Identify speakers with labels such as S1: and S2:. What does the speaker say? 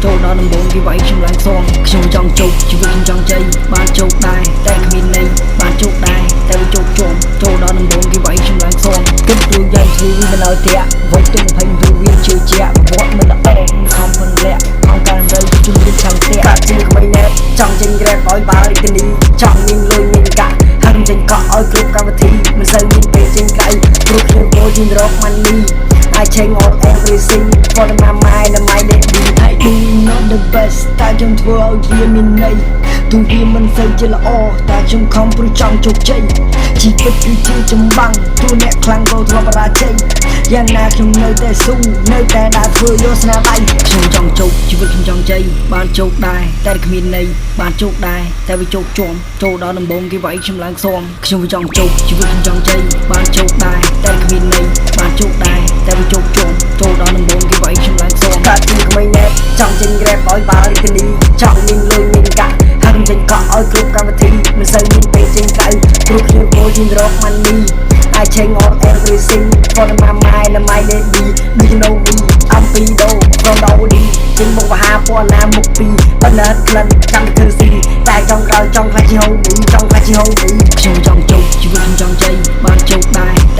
S1: ចូលដល់ដំបូងគេវាយខ្ញុំឡើងខ្សងខ្ញុំចង់ជោគជីវិតខ្ញុំចង់ជ័យបានជោគដែរតែគ្មានន័យបានជោគដែរតែវាជោគជាប់ចូលដល់ដំបូងគេវាយខ្ញុំឡើងខ្សងគិតទួយ៉ាងធ្វើវាមិនឲ្យធាក់វត្តទុំ20ទូវាជឿជាក់វត្តមិនល្អខំមិនលាក់អង្គការរើជំនាញចាំធាក់កាត់ជាក្មេងណែចង់ចេញក្រែបឲ្យបាល់រាជធានីចង់មានលុយមានកាក់ហើយចេញកក់ឲ្យគ្រប់កម្មវិធីមិនសូវមានពេលចេញក្រៅព្រោះខ្ញុំចូលជារក money I change all everything for my mind and my baby I do not the best តែខ្ញុំធ្វើឲ្យវាមានន័យទោះវាមិនសូវជាល្អតែខ្ញុំខំព្រោះចង់ជោគជ័យជីវិតគឺជាចម្បាំងទោះអ្នកខ្លាំងក៏ធ្លាប់បរាជ័យយ៉ាងណាខ្ញុំនៅតែស៊ូនៅតែដើរធ្វើយកស្នាដៃខ្ញុំចង់ជោគជីវិតខ្ញុំចង់ជ័យបានជោគដែរតែគ្មានន័យបានជោគដែរតែវាជោគជាំចូលដល់ដំបូងគេវាយខ្ញុំឡើងខ្សងខ្ញុំចង់ជោគជីវិតខ្ញុំចង់ជ័យបានជោគដែរតែគ្មានន័យបានជោគដែរតែវាជោគជាំចូលដល់ដំបូងគេវាយខ្ញុំឡើងខ្សងកាត់ជាក្មេងណែចង់ចេញក្រែបឲ្យបាល់រាជធានីចង់មានលុយមានកាក់ហើយចេញកក់ឲ្យគ្រប់កម្មវិធីមិនសូវមានពេលចេញក្រៅព្រោះខ្ញុំចូលជារក money I change all everything for my mind and my baby do you know me I'm Pido from Dowdy ចេញមកមហាពណ៌ណាមុខពីបណ្ឌិតក្លិនចាំធ្វើស៊ីតែចង់ក្រោយចង់ខ្លាចជាហូមីចង់ខ្លាចជាហូមីខ្ញុំចង់ជោគជីវិតខ្ញុំចង់ជ័យបានជោគដែរតែ